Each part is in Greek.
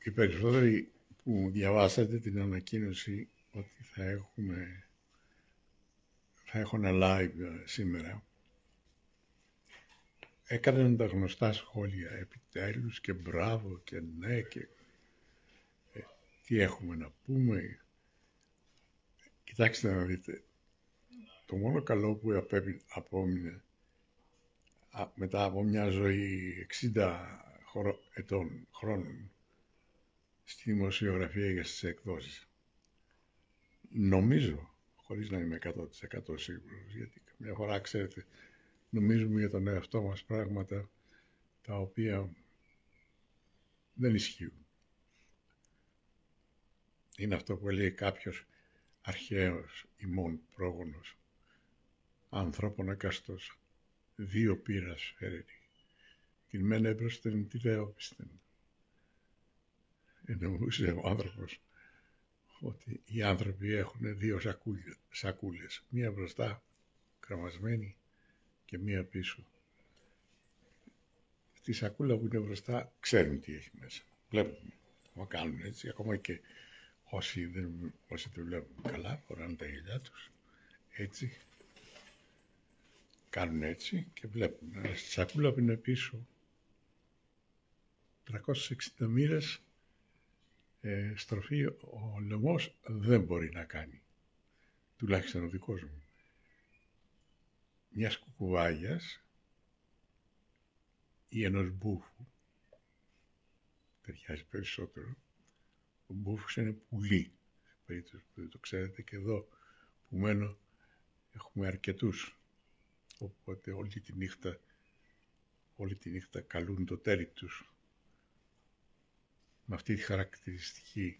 οι περισσότεροι που διαβάσατε την ανακοίνωση ότι θα έχω ένα live σήμερα, έκαναν τα γνωστά σχόλια, επιτέλους και μπράβο και ναι και τι έχουμε να πούμε. Κοιτάξτε να δείτε, το μόνο καλό που απόμεινε μετά από μια ζωή 60 χρόνων στη δημοσιογραφία και στις εκδόσεις, νομίζω, χωρίς να είμαι 100% σίγουρος, γιατί καμιά φορά, ξέρετε, νομίζουμε για τον εαυτό μας πράγματα τα οποία δεν ισχύουν. Είναι αυτό που λέει κάποιος αρχαίος ημών πρόγονος, ανθρώπων ακαστός, δύο πύρας φέρετοι, την μεν έμπροσθεν τη δε όπισθεν. Εννοούσε ο άνθρωπος ότι οι άνθρωποι έχουν δύο σακούλες, μία μπροστά κρεμασμένη και μία πίσω. Στη σακούλα που είναι μπροστά ξέρουν τι έχει μέσα. Βλέπουν, μα κάνουν έτσι, ακόμα και όσοι δεν βλέπουν καλά, φοράνε τα γυαλιά τους, έτσι, κάνουν έτσι και βλέπουν. Αλλά στη σακούλα που είναι πίσω, 360 μοίρες στροφή ο λαιμός δεν μπορεί να κάνει, τουλάχιστον ο δικός μου. Μιας κουκουβάγιας ή ενός μπούφου, ταιριάζει περισσότερο. Ο μπούφος είναι πουλί, σε περίπτωση που δεν το ξέρετε, και εδώ που μένω έχουμε αρκετούς, οπότε όλη τη νύχτα καλούν το τέρι τους με αυτή τη χαρακτηριστική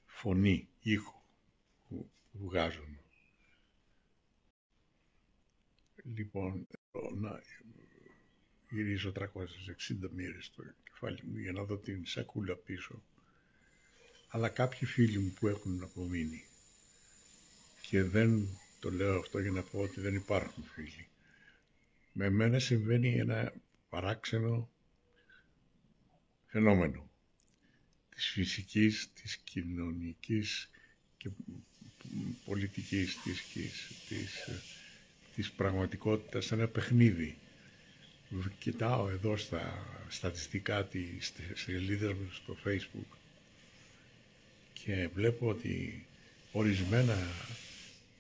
φωνή, ήχο που βγάζουν. Λοιπόν, να γυρίζω 360 μοίρες στο κεφάλι μου για να δω την σακούλα πίσω. Αλλά κάποιοι φίλοι μου που έχουν απομείνει, και δεν το λέω αυτό για να πω ότι δεν υπάρχουν φίλοι, με μένα συμβαίνει ένα παράξενο φαινόμενο της φυσικής, της κοινωνικής και πολιτικής της πραγματικότητας, ένα παιχνίδι. Κοιτάω εδώ στα στατιστικά της σελίδας μου στο Facebook και βλέπω ότι ορισμένα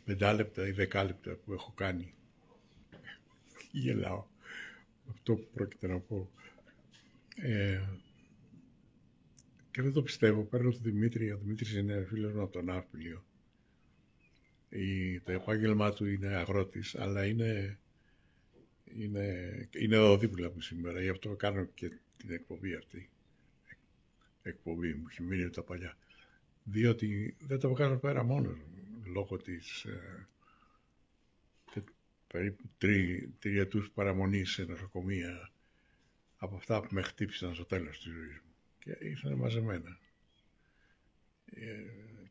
5 λεπτά ή 10 λεπτά που έχω κάνει, γελάω αυτό που πρόκειται να πω, και δεν το πιστεύω. Παίρνω τον Δημήτρη, ο Δημήτρης είναι φίλος μου από τον Ναύπλιο. Το επάγγελμά του είναι αγρότης, αλλά είναι εδώ δίπλα μου σήμερα, γι' αυτό κάνω και την εκπομπή αυτή. Εκπομπή μου, έχει μείνει τα παλιά. Διότι δεν το βγάζω πέρα μόνος μου, λόγω της περίπου τριετούς παραμονής σε νοσοκομεία, από αυτά που με χτύπησαν στο τέλος της ζωής μου. Και ήρθαν μαζεμένα.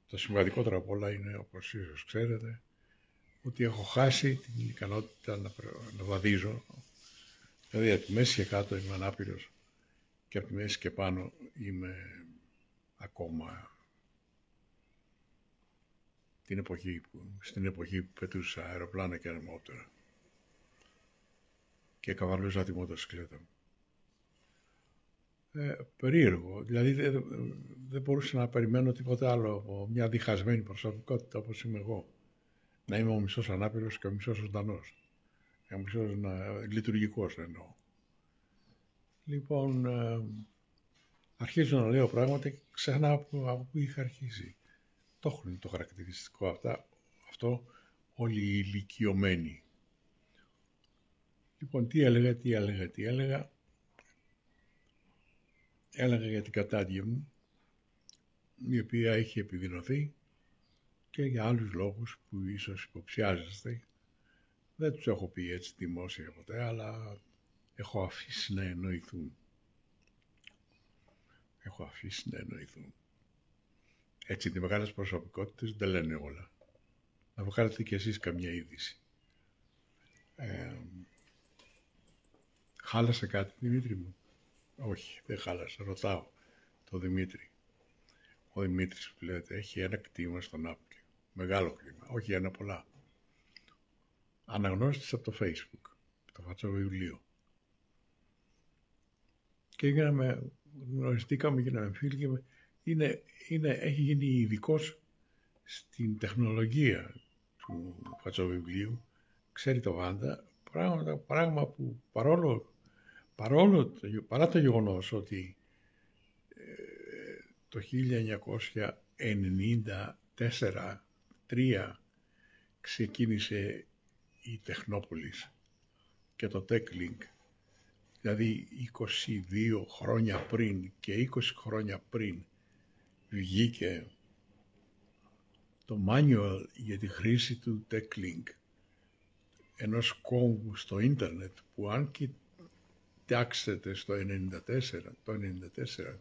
Το σημαντικότερο απ' όλα είναι, όπως ίσως ξέρετε, ότι έχω χάσει την ικανότητα να βαδίζω. Δηλαδή από τη μέση και κάτω είμαι ανάπηρος και από τη μέση και πάνω είμαι ακόμα στην εποχή που πετούσα αεροπλάνα και αερομόπτερα και καβαλούσα τη μοτοσυκλέτα μου. Περίεργο, δηλαδή δεν μπορούσα να περιμένω τίποτα άλλο από μια διχασμένη προσωπικότητα όπως είμαι εγώ. Να είμαι ο μισός ανάπηρος και ο μισός ζωντανός. Ο μισός λειτουργικός εννοώ. Λοιπόν, αρχίζω να λέω πράγματα και ξεχνάω από πού είχα αρχίσει. Το έχουν το χαρακτηριστικό αυτό όλοι οι ηλικιωμένοι. Λοιπόν, τι έλεγα. Έλεγα για την κατάδια μου, η οποία έχει επιδεινωθεί και για άλλους λόγους που ίσως υποψιάζεστε. Δεν τους έχω πει έτσι δημόσια ποτέ, αλλά έχω αφήσει να εννοηθούν. Έτσι, οι μεγάλες προσωπικότητες δεν λένε όλα. Να βγάλετε κι εσείς καμιά είδηση. Χάλασε κάτι, Δημήτρη μου? Όχι, δεν χάλασε, ρωτάω. το Δημήτρη. Ο Δημήτρης, που λέτε, έχει ένα κτήμα στον Νάπολη. Μεγάλο κτήμα, όχι ένα, πολλά. Αναγνώστης από το Facebook, το φατσοβιβλίο. Και γνωριστήκαμε, γίναμε φίλοι και έχει γίνει ειδικός στην τεχνολογία του φατσοβιβλίου. Ξέρει το Βάντα, πράγμα που παρά το γεγονός ότι το 1994-3 ξεκίνησε η Τεχνόπολης και το TechLink, δηλαδή 22 χρόνια πριν και 20 χρόνια πριν βγήκε το manual για τη χρήση του TechLink, ενός κόμβου στο ίντερνετ που αν κοιτάξετε στο 94,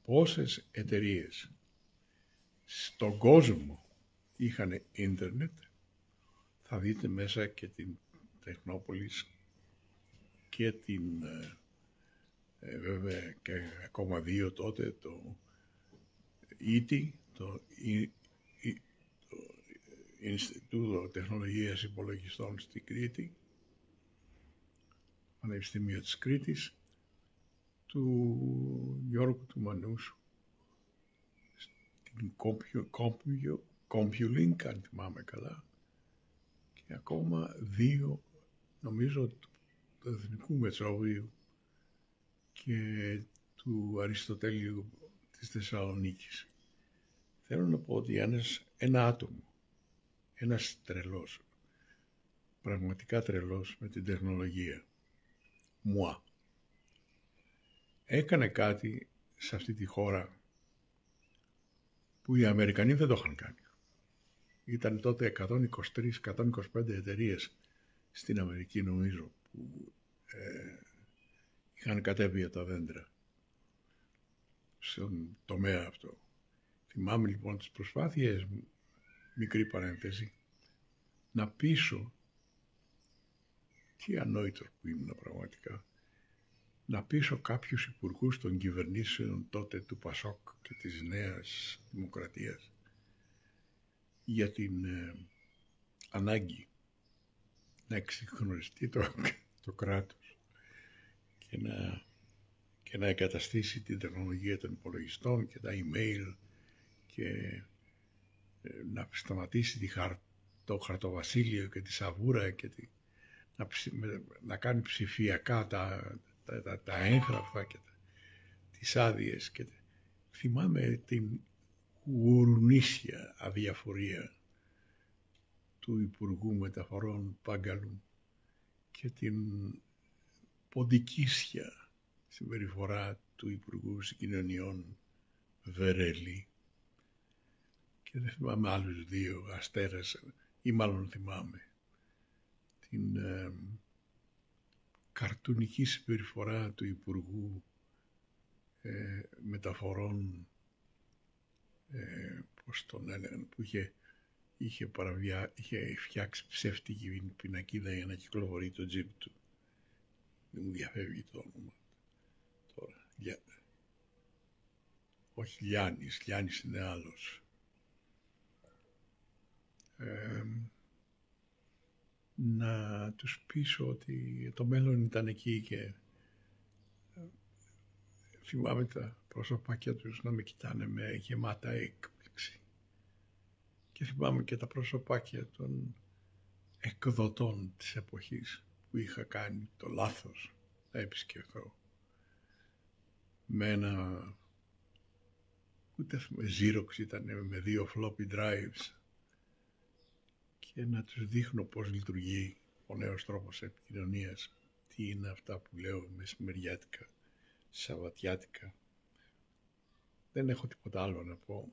πόσες εταιρείες στον κόσμο είχαν ίντερνετ, θα δείτε μέσα και την Τεχνόπολης και την βέβαια και ακόμα δύο τότε, το ET, το Ινστιτούτο Τεχνολογίας Υπολογιστών στην Κρήτη, Πανεπιστήμιο της Κρήτης, του Γιώργου του Μανούσου, στην CompuLink, αν θυμάμαι καλά, και ακόμα δύο, νομίζω, του Εθνικού Μετσόβιου και του Αριστοτέλειου της Θεσσαλονίκης. Θέλω να πω ότι ένα άτομο, ένας τρελός, πραγματικά τρελός με την τεχνολογία, έκανε κάτι σε αυτή τη χώρα που οι Αμερικανοί δεν το είχαν κάνει. Ήταν τότε 123-125 εταιρείες στην Αμερική, νομίζω, που είχαν κατέβει από τα δέντρα στον τομέα αυτό. Θυμάμαι λοιπόν τις προσπάθειες μου, μικρή παρένθεση, να πείσω, τι ανόητο που ήμουν πραγματικά, να πείσω κάποιους υπουργούς των κυβερνήσεων τότε του Πασόκ και της Νέας Δημοκρατίας για την ανάγκη να εξυγχρονιστεί το κράτος και να εγκαταστήσει την τεχνολογία των υπολογιστών και τα email και να σταματήσει το χαρτοβασίλειο και τη σαβούρα και να κάνει ψηφιακά τα έγγραφα και τις άδειες. Θυμάμαι την γουρουνίσια αδιαφορία του Υπουργού Μεταφορών Πάγκαλου και την ποντικίσια συμπεριφορά του Υπουργού Συγκοινωνιών Βερέλη, και δεν θυμάμαι άλλους δύο, Αστέρας, ή μάλλον θυμάμαι την καρτουνική συμπεριφορά του Υπουργού Μεταφορών, πώς τον έλεγαν, που είχε φτιάξει ψεύτικη πινακίδα για να κυκλοφορεί το τζιπ του. Δεν μου διαφεύγει το όνομα τώρα. Όχι Λιάννης είναι άλλος. Να τους πείσω ότι το μέλλον ήταν εκεί και θυμάμαι τα προσωπάκια τους να με κοιτάνε με γεμάτα έκπληξη. Και θυμάμαι και τα προσωπάκια των εκδοτών της εποχής που είχα κάνει το λάθος να επισκεφθώ με ένα, ούτε Xerox ήταν, με 2 floppy drives, και να τους δείχνω πώς λειτουργεί ο νέος τρόπος επικοινωνίας, τι είναι αυτά που λέω μεσημεριάτικα, σαββατιάτικα. Δεν έχω τίποτα άλλο να πω.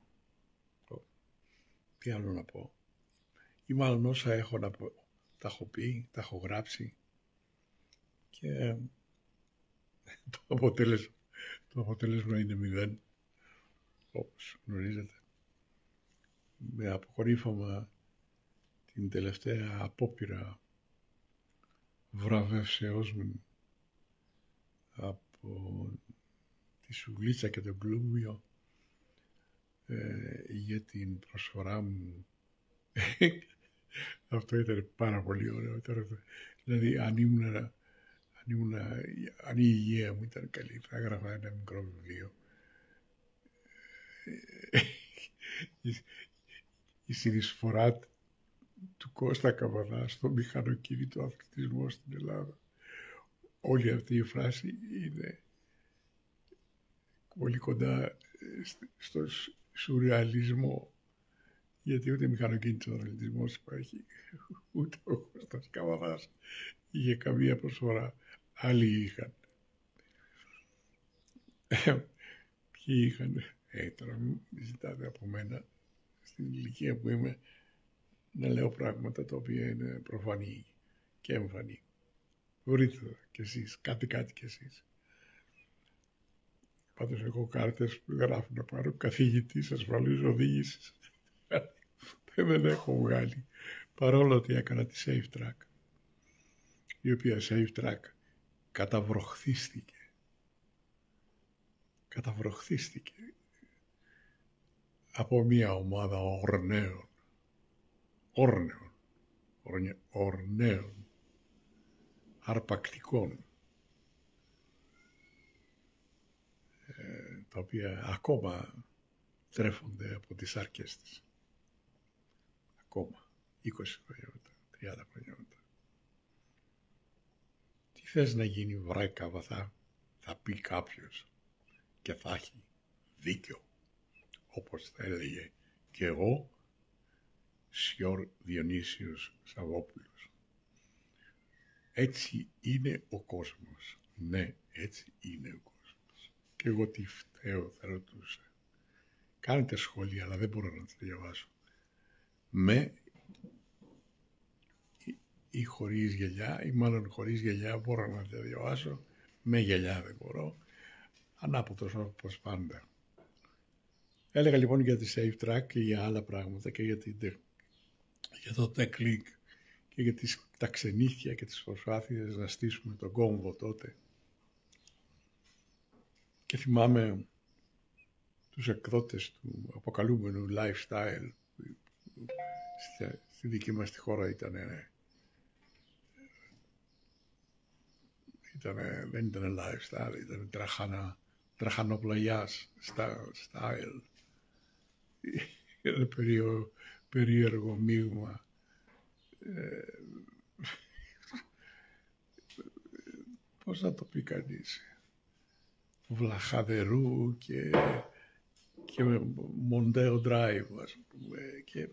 Τι άλλο να πω? Ή μάλλον όσα έχω να πω, τα έχω πει, τα έχω γράψει, και το αποτέλεσμα είναι 0, όπως γνωρίζετε. Με αποκορύφωμα την τελευταία απόπειρα βραβεύσεώς μου από τη Σουλίτσα και τον Κλούβιο για την προσφορά μου. Αυτό ήταν πάρα πολύ ωραίο. Δηλαδή αν η υγεία μου ήταν καλή, θα έγραφα ένα μικρό βιβλίο. Η συνεισφορά του Κώστα Καβαδά στο μηχανοκίνητο αθλητισμό στην Ελλάδα. Όλη αυτή η φράση είναι πολύ κοντά στο σουρεαλισμό, γιατί ούτε μηχανοκίνητος αθλητισμός υπάρχει, ούτε ο Κώστας Καβαδάς είχε καμία προσφορά. Άλλοι είχαν. Ποιοι είχαν? Τώρα μην ζητάτε από μένα, στην ηλικία που είμαι, να λέω πράγματα τα οποία είναι προφανή και εμφανή. Βρείτε τα κι εσείς, κάτι κι εσείς. Πάντως έχω κάρτες που γράφουν να πάρω καθηγητής ασφαλούς οδήγησης. Δεν έχω βγάλει, παρόλο ότι έκανα τη Safe Track, η οποία Safe Track καταβροχθίστηκε από μια ομάδα ορναίων, αρπακτικών, τα οποία ακόμα τρέφονται από τις άρκες της. Ακόμα, 20 χρόνια μετά, 30 χρόνια μετά. Τι θες να γίνει, βρε Καβαδά, θα πει κάποιος και θα έχει δίκιο, όπως θα έλεγε και εγώ, Σιόρ Διονύσιος Σαββόπουλος. Έτσι είναι ο κόσμος. Ναι, έτσι είναι ο κόσμος. Και εγώ τι φταίω, θα ρωτούσα. Κάνετε σχόλια, αλλά δεν μπορώ να τα διαβάσω. Με ή χωρίς γυαλιά, ή μάλλον χωρίς γυαλιά μπορώ να τα διαβάσω, με γυαλιά δεν μπορώ. Ανάποτος όπως πάντα. Έλεγα λοιπόν για τη Safe Track και για άλλα πράγματα και για το Tech League και για τα ξενύχια και τις προσπάθειες να στήσουμε τον κόμβο τότε. Και τους εκδότες του αποκαλούμενου lifestyle, στη δική μας τη χώρα δεν ήταν lifestyle, ήταν τραχανοπλαγιάς style. Ένα περίεργο μείγμα πώς να το πει κανείς, βλαχαδερού και Mondeo Drive, ας πούμε, και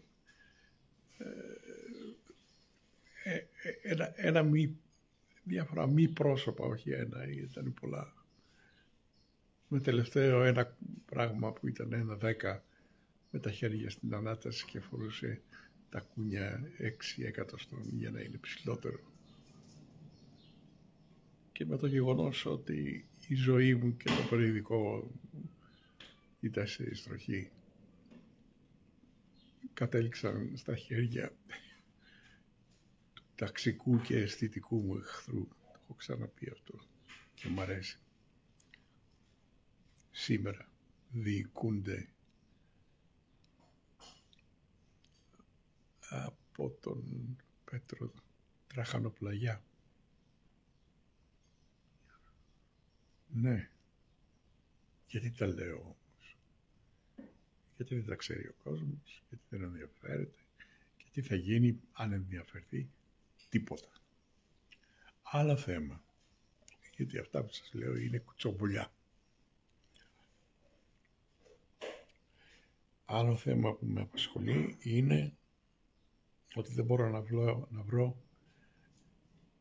διάφορα μη πρόσωπα, όχι ένα, ήταν πολλά. Με τελευταίο ένα πράγμα που ήταν 1/10 με τα χέρια στην ανάταση και φορούσε τα κούνια 6 εκατοστών για να είναι ψηλότερο. Και με το γεγονός ότι η ζωή μου και το περιοδικό ήταν σε ειστροχή, κατέληξαν στα χέρια του ταξικού και αισθητικού μου εχθρού. Το έχω ξαναπεί αυτό και μ' αρέσει. Σήμερα διοικούνται από τον Πέτρο Τραχανοπλαγιά. Ναι, γιατί τα λέω όμως? Γιατί δεν τα ξέρει ο κόσμος, γιατί δεν ενδιαφέρεται και τι θα γίνει αν ενδιαφερθεί? Τίποτα. Άλλο θέμα, γιατί αυτά που σας λέω είναι κουτσομπολιά. Άλλο θέμα που με απασχολεί είναι ότι δεν μπορώ να βρω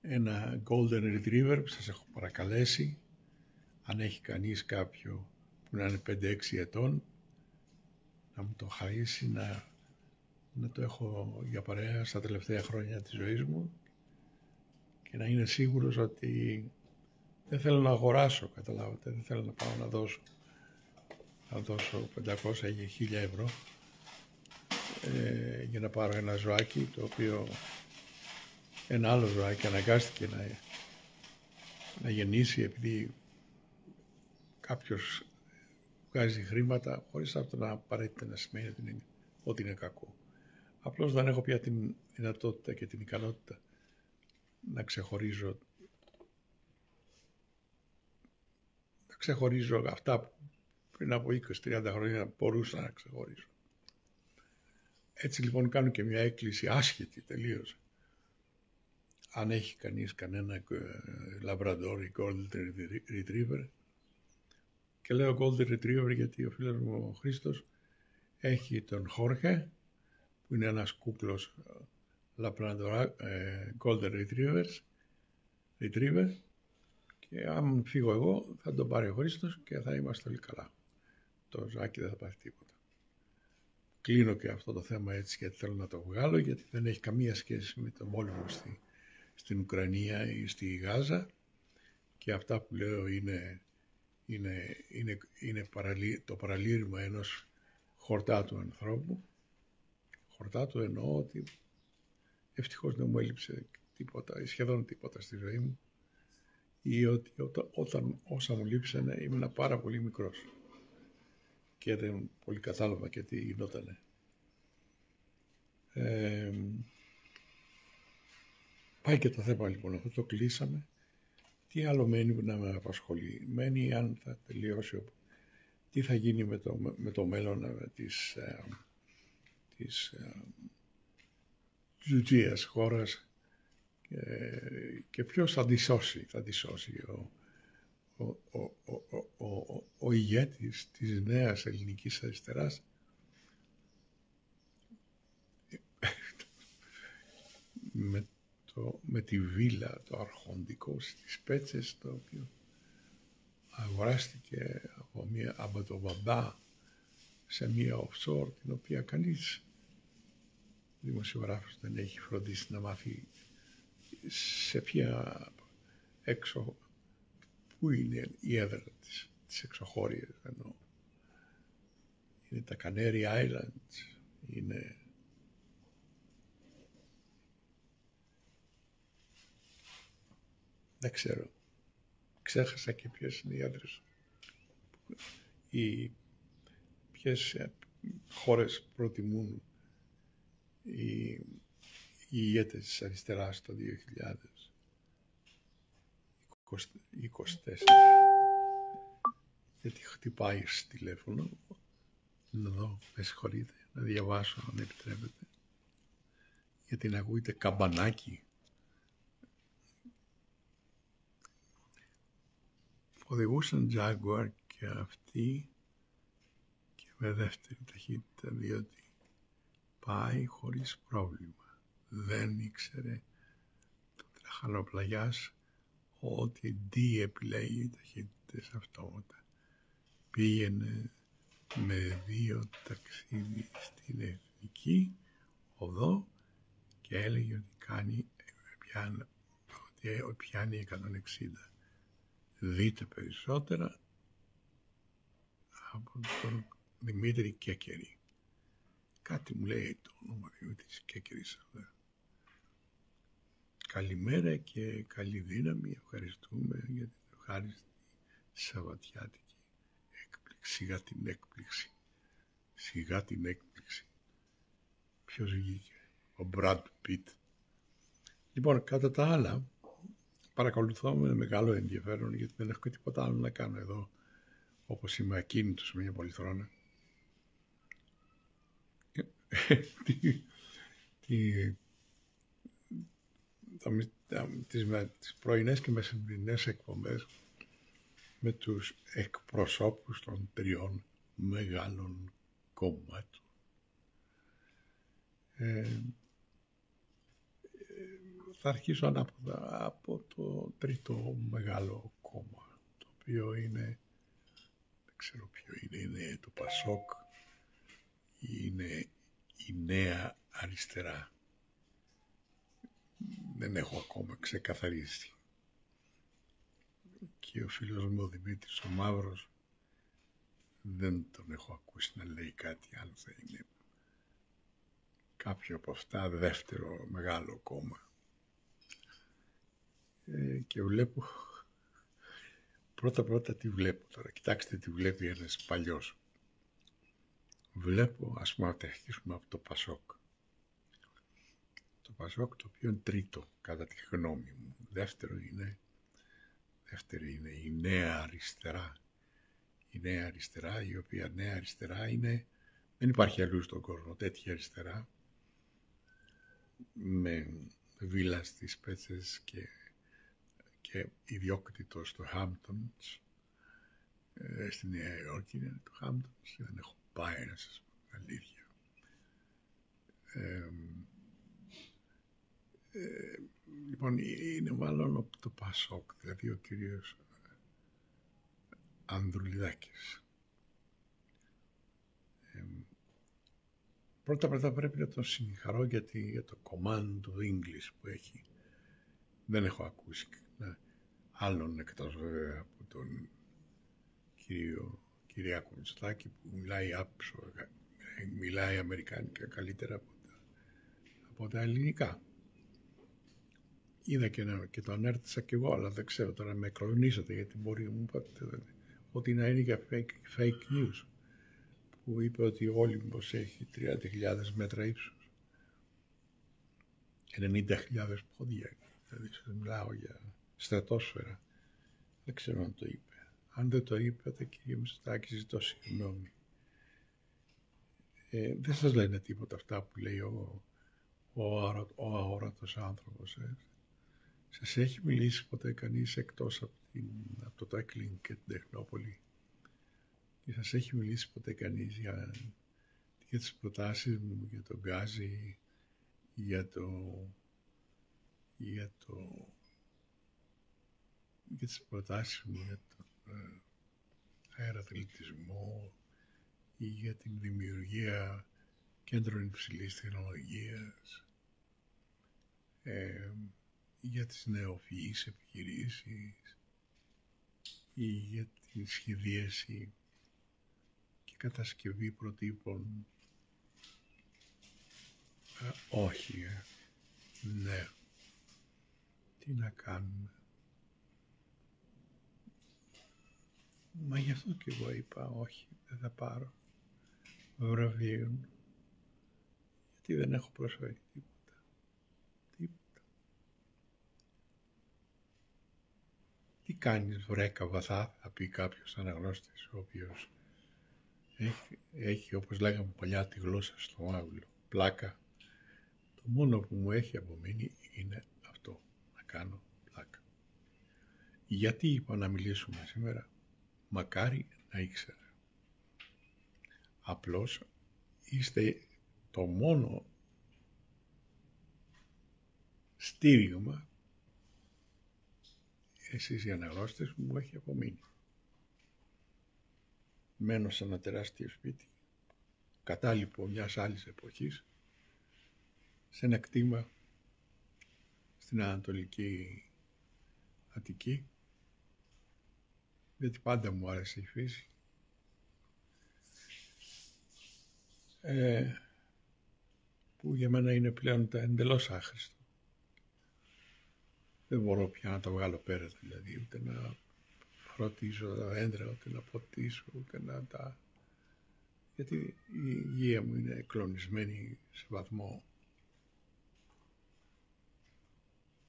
ένα Golden Retriever που σας έχω παρακαλέσει. Αν έχει κανείς κάποιο που να είναι 5-6 ετών, να μου το χαρίσει, να το έχω για παρέα στα τελευταία χρόνια της ζωής μου και να είναι σίγουρος ότι δεν θέλω να αγοράσω, καταλάβατε, δεν θέλω να πάω να δώσω 500 ή 1000 ευρώ για να πάρω ένα ζωάκι, το οποίο ένα άλλο ζωάκι αναγκάστηκε να γεννήσει επειδή κάποιος βγάζει χρήματα χωρίς αυτό να απαραίτητα να σημαίνει ότι είναι κακό. Απλώς δεν έχω πια την δυνατότητα και την ικανότητα να ξεχωρίζω αυτά που πριν από 20-30 χρόνια μπορούσα να ξεχωρίζω. Έτσι λοιπόν κάνω και μια έκκληση άσχετη τελείως. Αν έχει κανείς κανένα Labrador ή Golden Retriever, και λέω Golden Retriever γιατί ο φίλος μου ο Χρήστος έχει τον Jorge, που είναι ένας κούκλος Labrador Golden Retriever, και αν φύγω εγώ θα τον πάρει ο Χρήστος και θα είμαστε όλοι καλά. Το Ζάκη δεν θα πάρει τίποτα. Κλείνω και αυτό το θέμα έτσι γιατί θέλω να το βγάλω, γιατί δεν έχει καμία σχέση με τον πόλεμο στην Ουκρανία ή στη Γάζα, και αυτά που λέω είναι το παραλήρημα ενός χορτάτου ανθρώπου. Χορτάτου εννοώ ότι ευτυχώς δεν μου έλειψε τίποτα ή σχεδόν τίποτα στη ζωή μου, ή ότι όσα μου λείψανε ήμουν πάρα πολύ μικρός και δεν πολύ κατάλαβα και τι γινότανε. Πάει και το θέμα λοιπόν, αυτό το κλείσαμε. Τι άλλο μένει να με απασχολεί? Μένει αν θα τελειώσει, τι θα γίνει με το μέλλον της Τζουτζίας χώρας, και ποιος θα τη σώσει. Ο ηγέτης της νέας ελληνικής αριστεράς, με τη βίλα, το αρχοντικό στις Πέτσες, το οποίο αγοράστηκε από τον μπαμπά σε μία offshore, την οποία κανείς δημοσιογράφος δεν έχει φροντίσει να μάθει σε ποια έξω, πού είναι η έδρα της εξωχώριας, ενώ είναι τα Canary Islands, είναι δεν ξέρω, ξέχασα και ποιες είναι οι έδρες ή ποιες χώρες προτιμούν οι ηγέτες της αριστεράς το 2024. Γιατί χτυπάει στο τηλέφωνο, να δω, με συγχωρείτε, να διαβάσω αν επιτρέπετε, γιατί να ακούγεται καμπανάκι. Οδηγούσαν Jaguar και αυτοί και με δεύτερη ταχύτητα, διότι πάει χωρίς πρόβλημα. Δεν ήξερε το τραχαλοπλαγιάς ότι D επιλέγει ταχύτητες αυτόματα. Πήγαινε με 2 ταξίδι στην εθνική οδό και έλεγε ότι πιάνει 160. Δείτε περισσότερα από τον Δημήτρη Κέκερη. Κάτι μου λέει το όνομα Δημήτρης Κέκερης. Καλημέρα και καλή δύναμη. Ευχαριστούμε για την ευχάριστη σαββατιάτικη έκπληξη. Σιγά την έκπληξη. Ποιος βγήκε? Ο Μπραντ Πιτ. Λοιπόν, κατά τα άλλα, παρακολουθώ με μεγάλο ενδιαφέρον, γιατί δεν έχω και τίποτα άλλο να κάνω εδώ, όπως είμαι ακίνητος σε μια πολυθρόνα. Τις πρωινές και μεσημβρινές εκπομπές με τους εκπροσώπους των 3 μεγάλων κομμάτων. Θα αρχίσω ανάποδα από το 3ο μεγάλο κόμμα, το οποίο είναι, δεν ξέρω ποιο είναι το Πασόκ ή είναι η Νέα Αριστερά. Δεν έχω ακόμα ξεκαθαρίσει. Και ο φίλος μου ο Δημήτρης ο Μαύρος δεν τον έχω ακούσει να λέει κάτι άλλο. Θα είναι κάποιο από αυτά δεύτερο μεγάλο κόμμα. Και βλέπω Πρώτα τι βλέπω τώρα. Κοιτάξτε τι βλέπει ένας παλιός. Βλέπω, ας πούμε, να τα αρχίσουμε από το Πασόκ. Το Πασόκ, το οποίο είναι τρίτο, κατά τη γνώμη μου. Δεύτερη είναι η νέα αριστερά. Η νέα αριστερά, η οποία νέα αριστερά είναι, δεν υπάρχει αλλού στον κόσμο τέτοια αριστερά, με βίλα στις Πέτσες και ιδιόκτητο στο Hamptons, στη Νέα Υόρκη είναι το Hamptons και δεν έχω πάει, να σας πω αλήθεια. Λοιπόν, είναι μάλλον το Πασόκ, δηλαδή ο κύριος Ανδρουλιδάκης. Πρώτα πρέπει να τον συγχαρώ για το command of English που έχει. Δεν έχω ακούσει άλλον εκτός βέβαια από τον Κυριάκο Μητσοτάκη που μιλάει αμερικάνικα καλύτερα από τα ελληνικά. Είδα και το ανέρτησα κι εγώ, αλλά δεν ξέρω τώρα, με κλονίσατε γιατί μπορεί να μου είπατε ότι να είναι για fake news, που είπε ότι ο Όλυμπος έχει 30.000 μέτρα ύψος, 90.000 πόδια, δηλαδή μιλάω για στρατόσφαιρα. Δεν ξέρω αν το είπε. Αν δεν το είπατε, κύριε Μητσοτάκη, ζητώ συγγνώμη. Δεν σας λένε τίποτα αυτά που λέει ο αόρατος άνθρωπος. Σας έχει μιλήσει ποτέ κανείς εκτός από το Τέκλιν και την Τεχνόπολη? Και σας έχει μιλήσει ποτέ κανείς για τις προτάσεις μου για τον Γκάζι, για τις προτάσεις μου για τον αεραθλητισμό ή για την δημιουργία κέντρων υψηλής τεχνολογίας, για τις νεοφυείς επιχειρήσεις ή για τη σχεδίαση και κατασκευή προτύπων? Όχι. Ναι. Τι να κάνουμε. Μα γι' αυτό και εγώ είπα όχι, δεν θα πάρω βραβείο, γιατί δεν έχω προσφέρει τίποτα. Τι κάνεις βρε καβαθά, θα πει κάποιος αναγνώστης, ο οποίος έχει όπως λέγαμε παλιά τη γλώσσα στο μάγουλο, πλάκα. Το μόνο που μου έχει απομείνει είναι αυτό, να κάνω πλάκα. Γιατί είπα να μιλήσουμε σήμερα? Μακάρι να ήξερα. Απλώς είστε το μόνο στήριγμα, εσείς οι αναγνώστες, που μου έχει απομείνει. Μένω σε ένα τεράστιο σπίτι, κατάλοιπο μιας άλλης εποχής, σε ένα κτήμα στην Ανατολική Αττική, γιατί πάντα μου άρεσε η φύση. Που για μένα είναι πλέον εντελώς άχρηστο. Δεν μπορώ πια να τα βγάλω πέρα, δηλαδή, ούτε να φροντίζω τα δέντρα, ούτε να ποτίσω, ούτε να τα... Γιατί η υγεία μου είναι κλονισμένη σε βαθμό.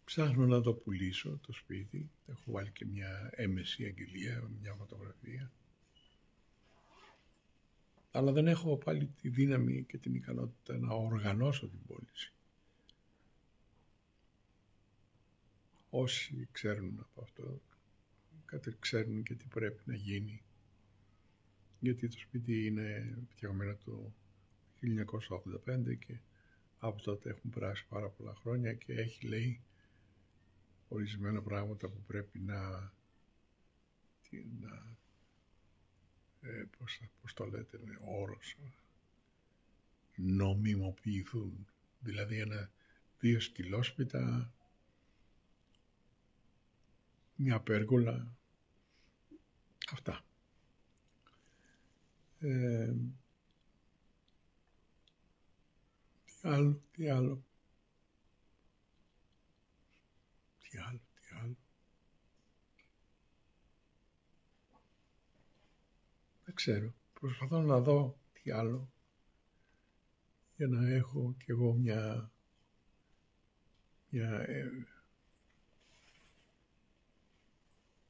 Ψάχνω να το πουλήσω το σπίτι, έχω βάλει και μια έμεση αγγελία, μια φωτογραφία. Αλλά δεν έχω πάλι τη δύναμη και την ικανότητα να οργανώσω την πώληση. Όσοι ξέρουν από αυτό, ξέρουν και τι πρέπει να γίνει. Γιατί το σπίτι είναι φτιαγμένο το 1985 και από τότε έχουν περάσει πάρα πολλά χρόνια και έχει, λέει, ορισμένα πράγματα που πρέπει να πώς το λέτε, είναι όρος, νομιμοποιηθούν. Δηλαδή 2 στυλόσπιτα, μια πέργολα, αυτά. Τι άλλο. Δεν ξέρω. Προσπαθώ να δω τι άλλο για να έχω κι εγώ μια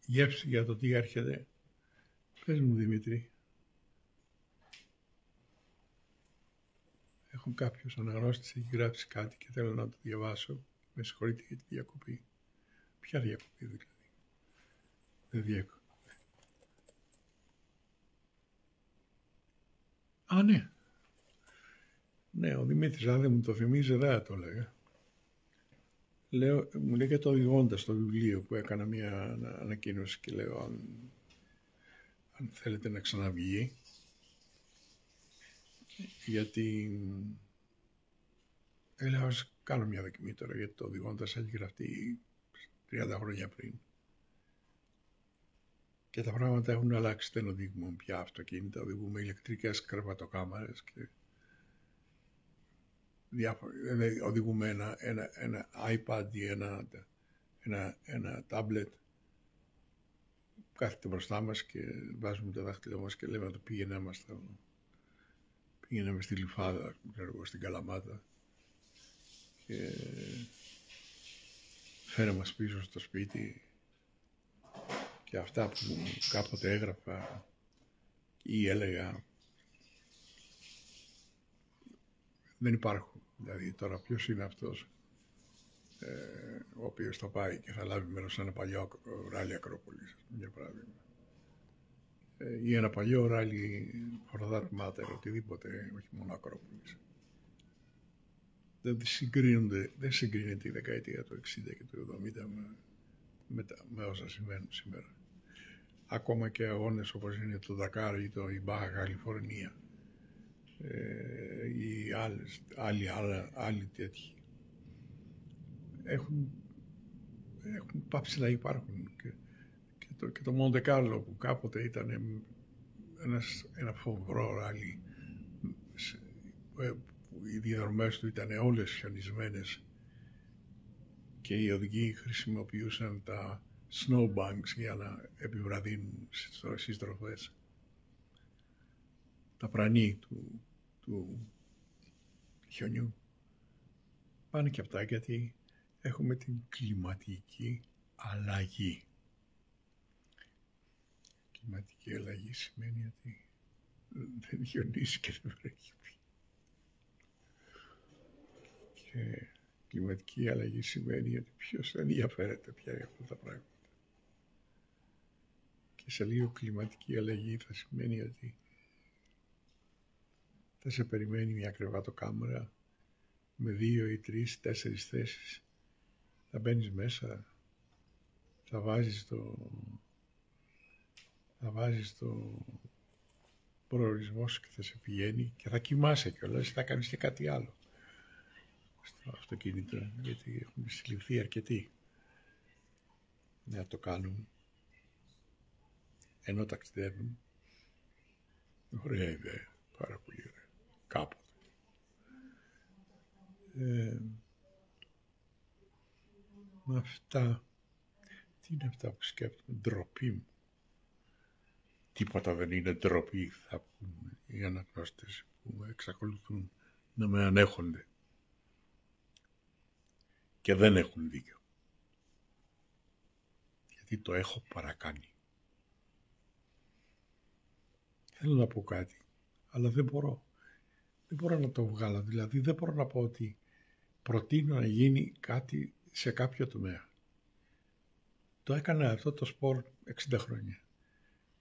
γεύση για το τι έρχεται. Πες μου, Δημήτρη. Έχω κάποιος αναγνώστης, έχει γράψει κάτι και θέλω να το διαβάσω. Με συγχωρείτε για τη διακοπή. Ποια διακοπή δηλαδή? Δεν διέκοπη. Α, ναι. Ναι, ο Δημήτρης, αν δεν μου το θυμίζει, δεν θα το έλεγα. Μου λέει για το Οδηγώντας στο βιβλίο που έκανα μια ανακοίνωση και λέω αν θέλετε να ξαναβγεί, γιατί έλεγα ας κάνω μια δοκιμή τώρα, γιατί το Οδηγώντας έχει γραφτεί 30 χρόνια πριν και τα πράγματα έχουν αλλάξει. Δεν οδηγούμε πια αυτοκίνητα, οδηγούμε ηλεκτρικές κρεβατοκάμαρες και οδηγούμε ένα iPad ή ένα tablet, κάθεται μπροστά μας και βάζουμε το δάχτυλό μας και λέμε να το πήγαινε στη Λιφάδα, στην Καλαμάτα και φέρε μας πίσω στο σπίτι. Και αυτά που κάποτε έγραφα ή έλεγα δεν υπάρχουν. Δηλαδή τώρα ποιος είναι αυτός ο οποίος θα πάει και θα λάβει μέρος σε ένα παλιό ράλι Ακρόπολης, για παράδειγμα, ή ένα παλιό ράλι For that matter, οτιδήποτε, όχι μόνο Ακρόπολης. Δεν συγκρίνεται η δεκαετία του 60 και του 70 με όσα συμβαίνουν σήμερα. Ακόμα και αγώνες όπως είναι το Δακάρ ή η Μπάχα Καλιφορνία ή άλλοι τέτοιοι έχουν πάψει να υπάρχουν και το Μοντε Κάρλο που κάποτε ήταν ένα φοβερό ράλι που οι διαδρομές του ήταν όλες χιονισμένες και οι οδηγοί χρησιμοποιούσαν τα snowbanks για να επιβραδύνουν στις στροφές. Τα πρανή του χιονιού πάνε και αυτά γιατί έχουμε την κλιματική αλλαγή. Κλιματική αλλαγή σημαίνει ότι δεν χιονίζει και δεν βρέχει. Και κλιματική αλλαγή σημαίνει ότι ποιος δεν ενδιαφέρεται πια για αυτά τα πράγματα. Και σε λίγο κλιματική αλλαγή θα σημαίνει ότι θα σε περιμένει μια κρεβατοκάμερα με 2 ή 3, 4 θέσεις. Θα μπαίνεις μέσα, θα βάζεις το προορισμό σου και θα σε πηγαίνει και θα κοιμάσαι κιόλας, θα κάνεις και κάτι άλλο στο αυτοκίνητο, γιατί έχουν συλληφθεί αρκετοί να το κάνουν ενώ ταξιδεύουν. Ωραία ιδέα, πάρα πολύ ωραία. Κάποτε. Με αυτά, τι είναι αυτά που σκέφτομαι, ντροπή μου. Τίποτα δεν είναι ντροπή, θα πούμε οι αναγνώστες που εξακολουθούν να με ανέχονται και δεν έχουν δίκιο. Γιατί το έχω παρακάνει. Θέλω να πω κάτι, αλλά δεν μπορώ. Δεν μπορώ να το βγάλω. Δηλαδή δεν μπορώ να πω ότι προτείνω να γίνει κάτι σε κάποιο τομέα. Το έκανα αυτό το σπορ 60 χρόνια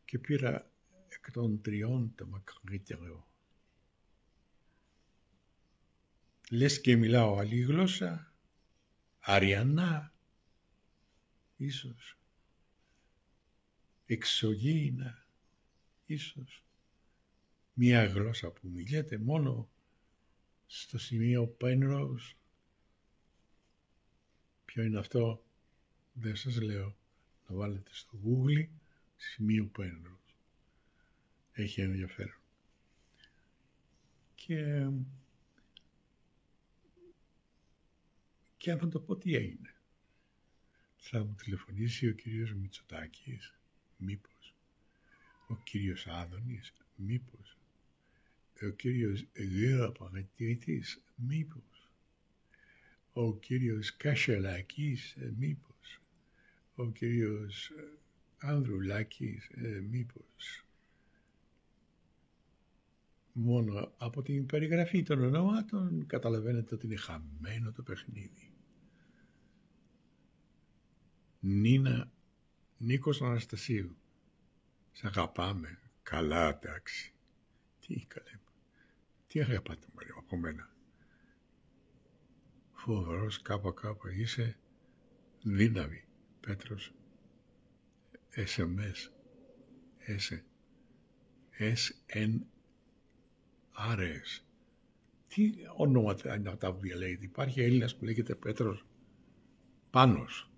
και πήρα εκ των 3 το μακρύτερο. Λες και μιλάω άλλη γλώσσα, αριανά, ίσως, εξωγήινα, ίσως, μία γλώσσα που μιλιέται μόνο στο σημείο Penrose. Ποιο είναι αυτό, δεν σας λέω, να βάλετε στο Google σημείο Penrose. Έχει ενδιαφέρον. Και αν θα το πω τι έγινε. Θα μου τηλεφωνήσει ο κύριος Μητσοτάκης, μήπως, ο κύριος Άδωνης, μήπως, ο κύριος Γεραπαγατήτης, μήπως, ο κύριος Κασελάκης, μήπως, ο κύριος Ανδρουλάκης, μήπως. Μόνο από την περιγραφή των ονομάτων καταλαβαίνετε ότι είναι χαμένο το παιχνίδι. Νίνα, Νίκος Αναστασίου. Σ' αγαπάμε. Καλά, εντάξει. Τι αγαπάτε μωρέ από μένα. Φοβερός κάπα είσαι. Δύναμη. Πέτρος. SMS. SNRS. Τι ονόματα είναι αυτά που διαλέγετε. Υπάρχει Έλληνας που λέγεται Πέτρος Πάνος.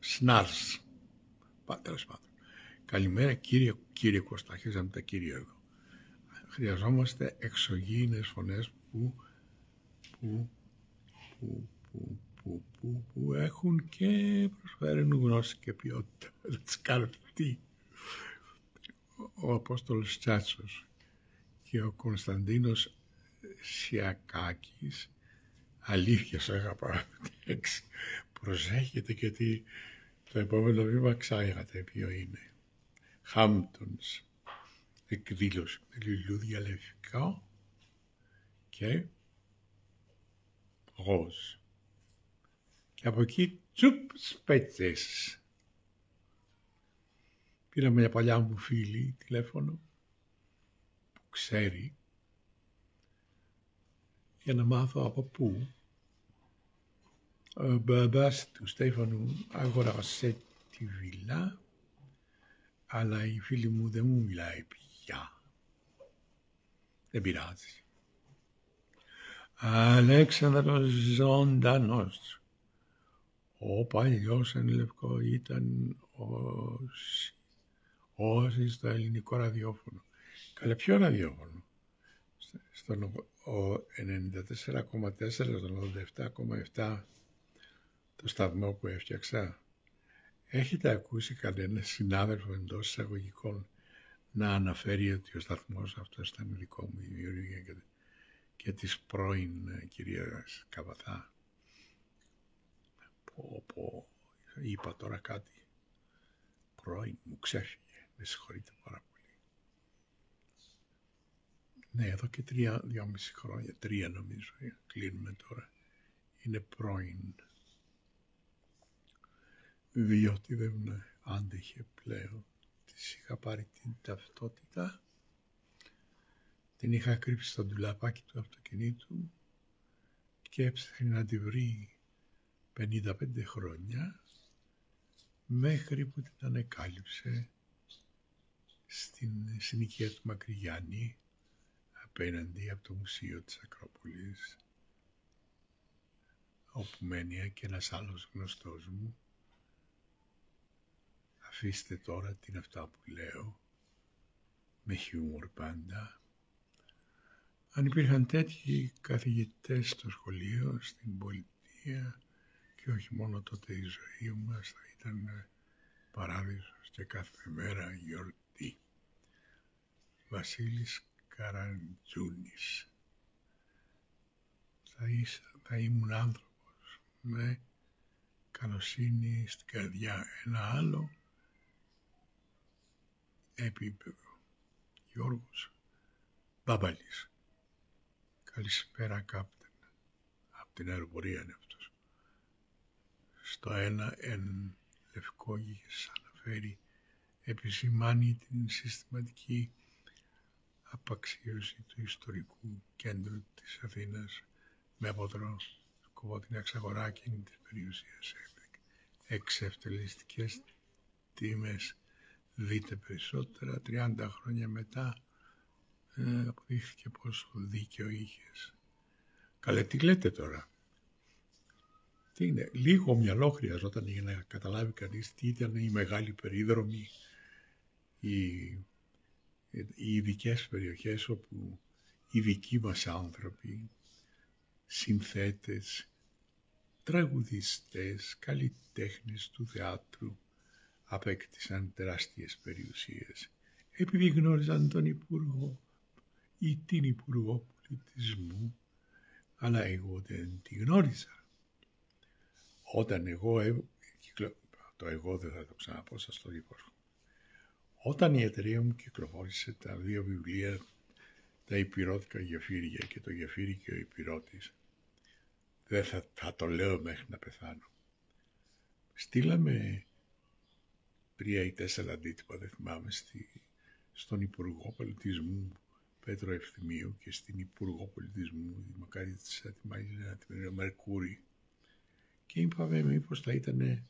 Σνάρς. Τέλος πάντων. Καλημέρα κύριε Κώστα. Αρχίζαμε τα κύρια εδώ. Χρειαζόμαστε εξωγήινες φωνές που έχουν και προσφέρουν γνώση και ποιότητα. Τις κάνω τι. Ο Απόστολος Τσάτσος και ο Κωνσταντίνος Σιακάκης. Αλήθεια σε αγαπάω. Προσέχετε γιατί το επόμενο βήμα ξάγατε ποιο είναι. Χάμπτονς, εκδήλωση με λουλούδια λευκά και ροζ. Και από εκεί τσουπ σπέτσες. Πήρα μια παλιά μου φίλη τηλέφωνο που ξέρει για να μάθω από πού ο μπαμπάς του Στέφανου αγόρασε τη βίλα, αλλά η φίλη μου δεν μου μιλάει πια. Δεν πειράζει. Αλέξανδρος ζωντανός. Ο παλιός εν λευκό ήταν όσοι στο ελληνικό ραδιόφωνο. Καλά, ποιο ραδιόφωνο? Στον 94,4, στον 87,7 το σταθμό που έφτιαξα. Έχετε ακούσει κανένα συνάδελφο εντός εισαγωγικών να αναφέρει ότι ο σταθμός αυτός ήταν δικό μου δημιουργία και της πρώην κυρίας Καβαθά? Είπα τώρα κάτι. Πρώην μου ξέφυγε. Με συγχωρείτε πάρα πολύ. Ναι, εδώ και 2,5 χρόνια, 3 νομίζω, κλείνουμε τώρα. Είναι πρώην. Διότι δεν άντεχε πλέον. Της είχα πάρει την ταυτότητα, την είχα κρύψει στο ντουλαπάκι του αυτοκινήτου και έψαχνε να τη βρει 55 χρόνια μέχρι που την ανεκάλυψε στην συνοικία του Μακρυγιάννη απέναντι από το Μουσείο της Ακρόπολης, όπου μένει και ένας άλλος γνωστός μου. Αφήστε τώρα την αυτά που λέω, με χιούμορ πάντα. Αν υπήρχαν τέτοιοι καθηγητές στο σχολείο, στην πολιτεία, και όχι μόνο τότε η ζωή μας θα ήταν παράδεισος και κάθε μέρα γιορτή. Βασίλης Καραντζούνης. Θα ήμουν άνθρωπος με καλοσύνη στην καρδιά. Ένα άλλο επίπεδο. Γιώργος Μπάμπαλης. Καλησπέρα κάπτεν. Από την αεροπορία είναι αυτός. Στο ένα εν λευκό είχες αναφέρει, επισημάνει την συστηματική απαξίωση του ιστορικού κέντρου της Αθήνας με αποτρόπο την εξαγορά εκείνη της περιουσίας. Εξευτελιστικές τιμές. Δείτε περισσότερα. 30 χρόνια μετά αποδείχθηκε πόσο δίκαιο είχες. Καλέ, τι λέτε τώρα? Τι είναι? Λίγο μυαλό χρειαζόταν για να καταλάβει κανείς τι ήταν η μεγάλη περίδρομη, οι ειδικές περιοχές όπου οι δικοί μας άνθρωποι, συνθέτες, τραγουδιστές, καλλιτέχνες του θεάτρου, απέκτησαν τεράστιες περιουσίες, επειδή γνώριζαν τον Υπουργό ή την Υπουργό Πολιτισμού, αλλά εγώ δεν τη γνώριζα. Όταν το εγώ δεν θα το ξαναπώ, σας το είπα. Όταν η εταιρεία μου κυκλοφόρησε τα 2 βιβλία, τα υπηρώτικα γεφύρια και το γεφύρι και ο υπηρώτης, δεν θα το λέω μέχρι να πεθάνω. Στείλαμε 3 ή 4 αντίτυπα, δεν θυμάμαι, στον Υπουργό Πολιτισμού Πέτρο Ευθυμίου και στην Υπουργό Πολιτισμού Δημοκράτης της Μερκούρη, και είπαμε μήπως θα ήταν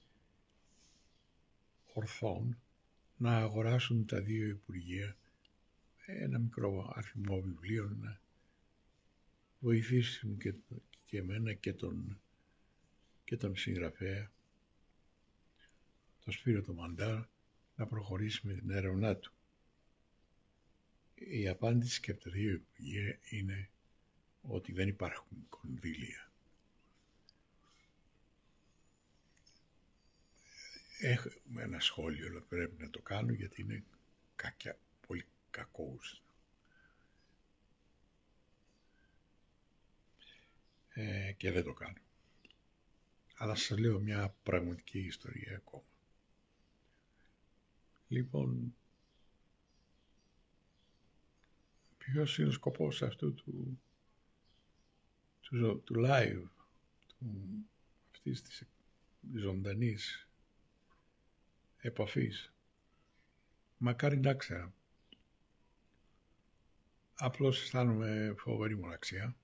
ορθόν να αγοράσουν τα 2 υπουργεία ένα μικρό αριθμό βιβλίων, να βοηθήσουν και εμένα και τον συγγραφέα, τον Σπύρο το Μαντά, να προχωρήσει με την έρευνά του. Η απάντηση και από τα 2 υπουργεία είναι ότι δεν υπάρχουν κονδύλια. Έχουμε ένα σχόλιο, αλλά πρέπει να το κάνω γιατί είναι πολύ κακός. Και δεν το κάνω. Αλλά σας λέω μια πραγματική ιστορία ακόμα. Λοιπόν, ποιος είναι ο σκοπός αυτού του live, αυτής της ζωντανής επαφής? Μακάρι να ξέρα. Απλώς αισθάνομαι φοβερή μοναξιά.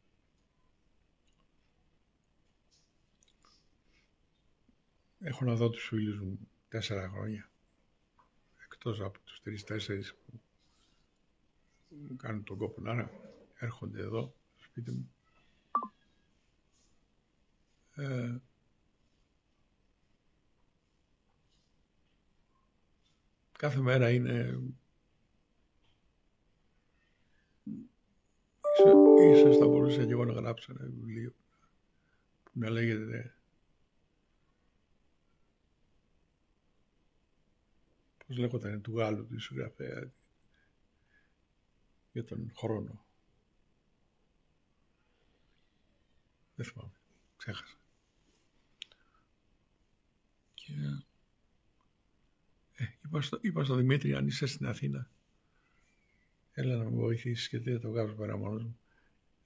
Έχω να δω τους φίλους μου 4 χρόνια, εκτός από τους 3-4 που κάνουν τον κόπο να έρχονται εδώ στο σπίτι μου. Κάθε μέρα είναι... Ίσως θα μπορούσα και εγώ να γράψω ένα βιβλίο που να λέγεται, πώς λέγονταν, του Γάλλου του συγγραφέα, για τον χρόνο. Δεν θυμάμαι, ξέχασα. Και είπα στο Δημήτρη, αν είσαι στην Αθήνα, έλα να με βοηθήσεις, γιατί δεν το βγάζω πέρα μόνος μου.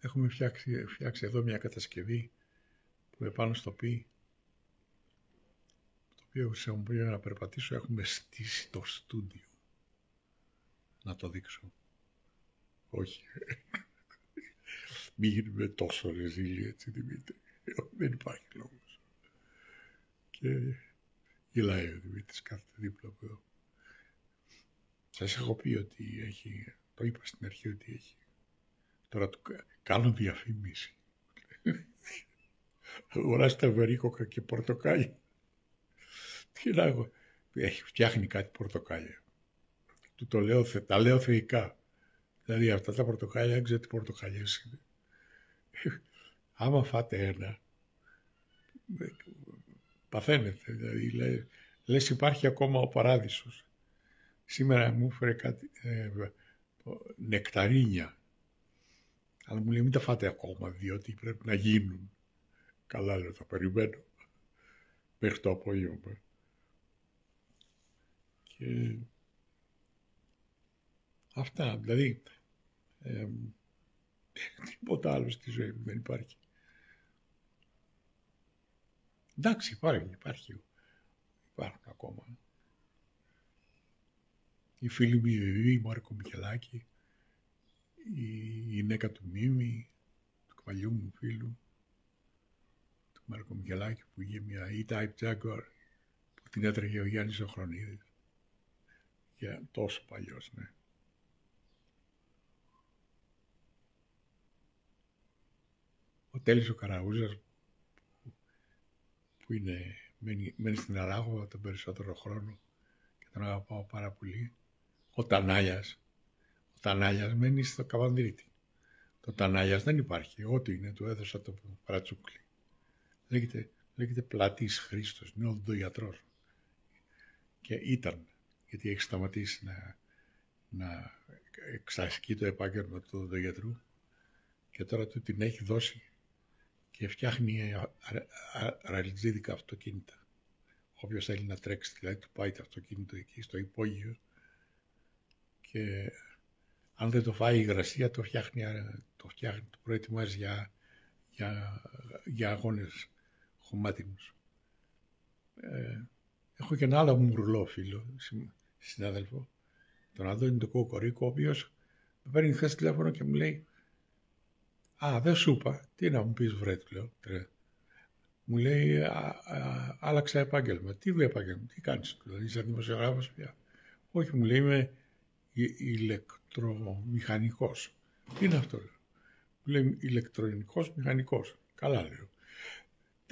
Έχουμε φτιάξει εδώ μια κατασκευή που επάνω στο πι, το οποίο χρησιμοποιώ για να περπατήσω, έχουμε στήσει το στούντιο. Να το δείξω. Όχι. Μην γίνουμε τόσο ρεζίλοι έτσι, Δημήτρη. Δεν υπάρχει λόγος. Και γελάει ο Δημήτρης, κάθεται δίπλα από εδώ. Σας έχω πει ότι έχει, το είπα στην αρχή ότι έχει. Τώρα του κάνω διαφήμιση. Αγοράστε βερίκοκα και πορτοκάλια. Τι να έχω. Φτιάχνει κάτι πορτοκάλια. Του το λέω, τα λέω θεϊκά. Δηλαδή αυτά τα πορτοκάλια, δεν ξέρω τι πορτοκάλιες είναι. Άμα φάτε ένα, παθαίνετε. Δηλαδή λες υπάρχει ακόμα ο παράδεισος. Σήμερα μου έφερε κάτι νεκταρίνια. Αλλά μου λέει μην τα φάτε ακόμα, διότι πρέπει να γίνουν. Καλά λέω, θα περιμένω μέχρι το απόγευμα. Και αυτά, δηλαδή τίποτα άλλο στη ζωή μου δεν υπάρχει. Εντάξει, υπάρχουν ακόμα. Οι φίλοι μου, η Μάρκο Μιχελάκη, η γυναίκα του Μίμη, του παλιού μου φίλου, του Μάρκο Μιχελάκη, που είχε μια E-Type Jaguar που την έτρεχε ο Γιάννης ο Χρονίδης. Για τόσο παλιός, ναι. Ο Τέλης ο Καραούζας, που μένει στην Αράγωγα τον περισσότερο χρόνο και τον αγαπάω πάρα πολύ. Ο Τανάλιας μένει στο Καβανδρίτη. Το Τανάλιας δεν υπάρχει. Εγώ του είναι, του έδωσα το παρατσούκλι. Λέγεται Πλατής Χρήστος, είναι οδοντογιατρός. Και ήταν, γιατί έχει σταματήσει να εξασκεί το επάγγελμα του οδοντογιατρού και τώρα του την έχει δώσει και φτιάχνει ραλιτζίδικα αυτοκίνητα. Όποιος θέλει να τρέξει, δηλαδή του πάει το αυτοκίνητο εκεί στο υπόγειο και αν δεν το φάει η υγρασία το προετοιμάζει για αγώνες χωμάτινους. Έχω και ένα άλλο μουρλό φίλο, συνάδελφο, τον Αντώνη τον Κοκορίκο, ο οποίος με παίρνει χθες τηλέφωνο και μου λέει «Α, δεν σου είπα, τι να μου πεις βρε», του λέω. Μου λέει «Άλλαξα επάγγελμα». «Τι επάγγελμα, τι κάνεις?» του λέω, «Είσαι δημοσιογράφος πια?» «Όχι», μου λέει, «Είμαι ηλεκτρομηχανικός». «Τι είναι αυτό?» Μου λέει «Ηλεκτρονικός μηχανικός». «Καλά», λέω.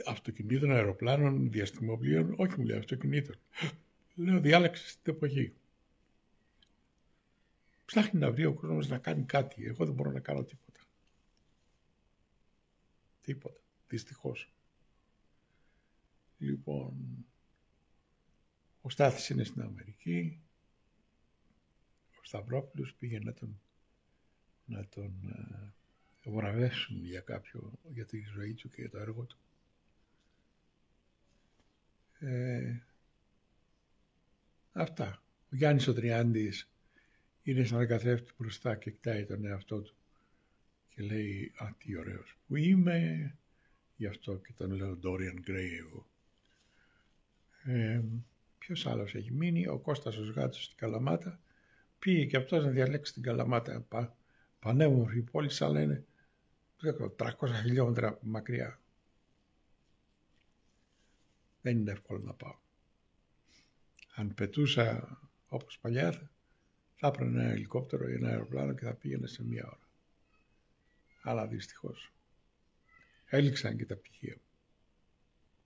«Αυτοκινήτων, αεροπλάνων, διαστημοπλοίων?» «Όχι», μου λέει, «αυτοκινήτων». Λέω «Διάλεξε την εποχή». Ψάχνει να βρει ο κόσμος να κάνει κάτι. Εγώ δεν μπορώ να κάνω τίποτα. Τίποτα. Δυστυχώς. Λοιπόν, ο Στάθης είναι στην Αμερική. Ο Σταυρόπουλος πήγε να τον βραβεύσουν για τη ζωή του και για το έργο του. Αυτά. Ο Γιάννης ο Τριάντης είναι σαν καθρέφτη μπροστά και κοιτάει τον εαυτό του και λέει «Α, τι ωραίος που είμαι», γι' αυτό και τον λέω Dorian Gray εγώ. Ποιος άλλος έχει μείνει? Ο Κώστας ο Σγάτσος στην Καλαμάτα. Πήγε και αυτός να διαλέξει την Καλαμάτα. Πανέμορφη πόλη, αλλά είναι 300 χιλιόμετρα μακριά. Δεν είναι εύκολο να πάω. Αν πετούσα όπως παλιά, θα έπαιρνα ένα ελικόπτερο ή ένα αεροπλάνο και θα πήγαινα σε μία ώρα. Αλλά δυστυχώς έληξαν και τα πτυχία μου.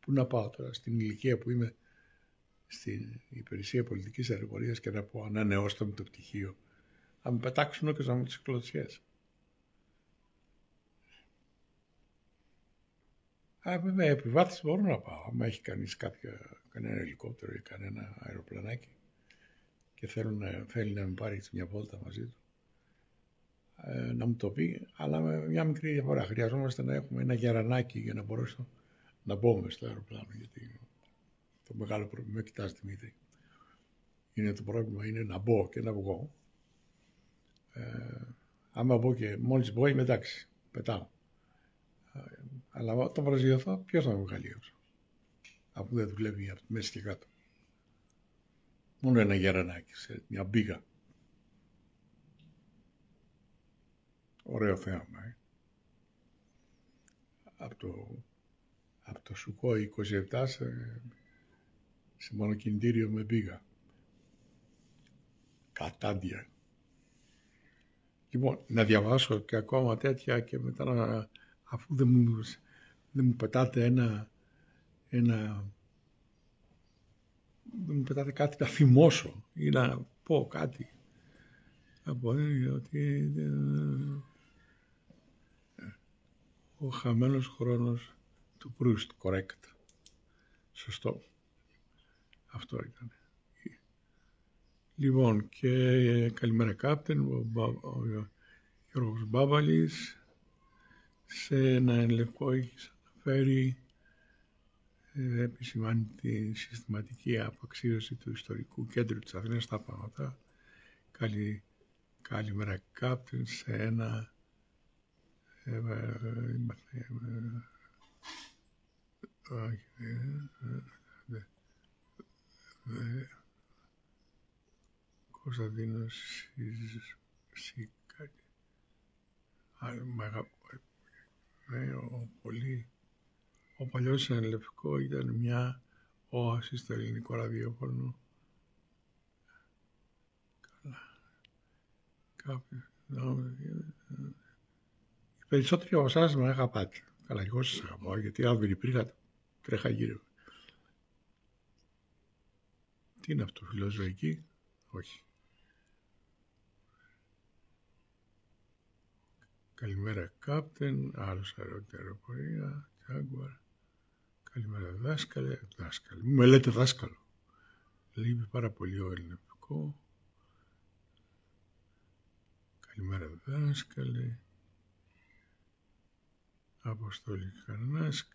Πού να πάω τώρα στην ηλικία που είμαι στην υπηρεσία πολιτικής αεροπορίας και να πω ανανεώστε μου το πτυχίο? Θα με πετάξουν όκες να μου τις κλωτσιές. Βέβαια, επιβάτηση μπορώ να πάω. Αν έχει κανείς κανένα ελικόπτερο ή κανένα αεροπλανάκι και θέλει να με πάρει μια βόλτα μαζί του, να μου το πει, αλλά με μια μικρή διαφορά. Χρειαζόμαστε να έχουμε ένα γερανάκι για να μπορέσω να μπω μες στο αεροπλάνο, γιατί το μεγάλο πρόβλημα, κοιτάς Δημήτρη, το πρόβλημα είναι να μπω και να βγω. Άμα μπω και μόλις μπω είμαι εντάξει, πετάω. Αλλά όταν προσγειωθώ, ποιος θα με βγάλει έξω, αφού δεν δουλεύει από τη μέση και κάτω. Μόνο ένα γερανάκι, μια μπίγα. Ωραίο θέαμα, Από το Σουκόι 27 σε μονοκινητήριο με μπίγα. Κατάντια. Λοιπόν, να διαβάσω και ακόμα τέτοια και μετά αφού δεν μου πετάτε δεν μου πετάτε κάτι να θυμώσω ή να πω κάτι. Να πω ότι ο χαμένος χρόνος του Προύστ, correct. Σωστό. Αυτό ήταν. Λοιπόν, και καλημέρα Κάπτεν, ο Γιώργος Μπάβαλης. Σε ένα λευκό έχει αναφέρει, επισημάνει τη συστηματική απαξίωση του ιστορικού κέντρου της Αθήνας στα πράγματα. Καλημέρα Κάπτεν, σε ένα Κωνσταντίνος Σικάκη. Ο παλιός Λευκό ήταν μια όαση στο ελληνικό ραδιόφωνο. Οι περισσότεροι από εσάς με αγαπάτε. Καλά, εγώ σας αγαπάω, γιατί αν δεν υπήρχα, τρέχα γύρω. Τι είναι αυτό, φιλοζωική? Όχι. Καλημέρα Κάπτεν, άλλος αεροπορία, Jaguar. Καλημέρα δάσκαλε. Μου με λέτε δάσκαλο. Λείπει πάρα πολύ ο Ελληνικό. Καλημέρα δάσκαλε. Αποστόλη Καρνάς.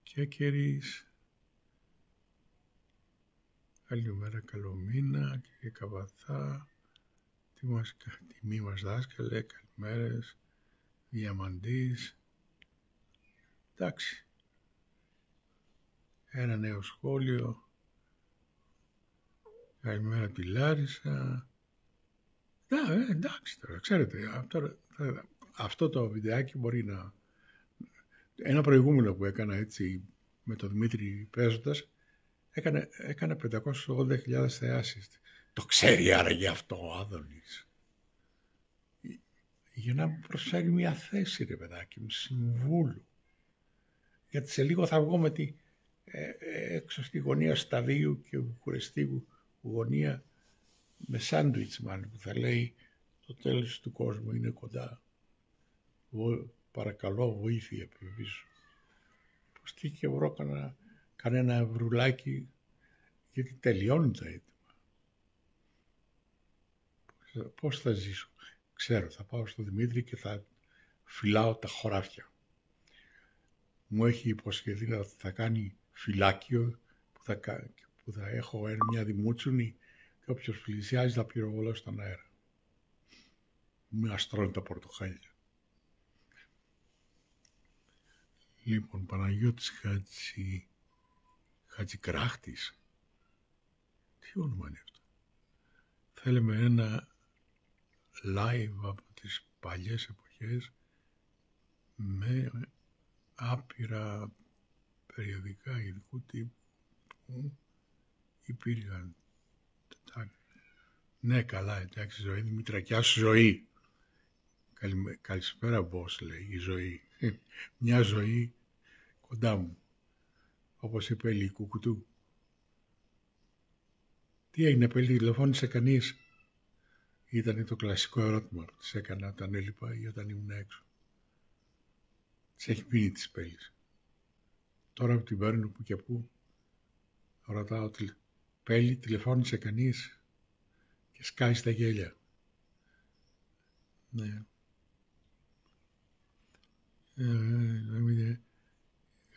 Κέκερης. Καλημέρα, καλό μήνα, κύριε Καβαθά. Τιμή μας δάσκαλε, καλημέρες. Διαμαντής. Εντάξει. Ένα νέο σχόλιο. Καλημέρα τη Λάρισα. Εντάξει τώρα, ξέρετε, αυτό το βιντεάκι μπορεί να... Ένα προηγούμενο που έκανα έτσι με τον Δημήτρη παίζοντας, έκανε 580.000 θεάσεις. Το ξέρει άραγε αυτό ο Άδωνης. Για να μου προσφέρει μια θέση, ρε παιδάκι μου, συμβούλου. Γιατί σε λίγο θα βγω με έξω στη γωνία Σταδίου και Βουκουρεστίου γωνία με σάντουιτς μάλλον, που θα λέει το τέλος του κόσμου είναι κοντά. Παρακαλώ βοήθεια πίσω. Πως τι και βρω κανένα ευρουλάκι, γιατί τελειώνει το έτοιμα. Πώς θα ζήσω? Ξέρω, θα πάω στον Δημήτρη και θα φυλάω τα χωράφια. Μου έχει υποσχεθεί να θα κάνει φυλάκιο που θα έχω μια δημούτσουνη και όποιος πλησιάζει θα πυροβολώ στον αέρα. Με αστρώνει τα πορτοκάλια. Λοιπόν, Παναγιώτης Χατζικράχτης. Τι όνομα είναι αυτό? Θέλουμε ένα live από τις παλιές εποχές με άπειρα περιοδικά ειδικού τύπου που υπήρχαν. Ναι, καλά, εντάξει, Ζωή Δημητρακιά, ζωή. Καλησπέρα, boss, λέει η Ζωή. Μια ζωή κοντά μου, όπως είπε η Κουκουτού. Τι έγινε, Πέλη, τηλεφώνησε κανείς? Ήταν το κλασικό ερώτημα που της έκανα όταν έλειπα ή όταν ήμουν έξω. Της έχει μείνει της Πέλης. Τώρα που την παίρνω που και που, ρωτάω, Πέλη, τηλεφώνησε κανείς? Και σκάει στα γέλια. Ναι.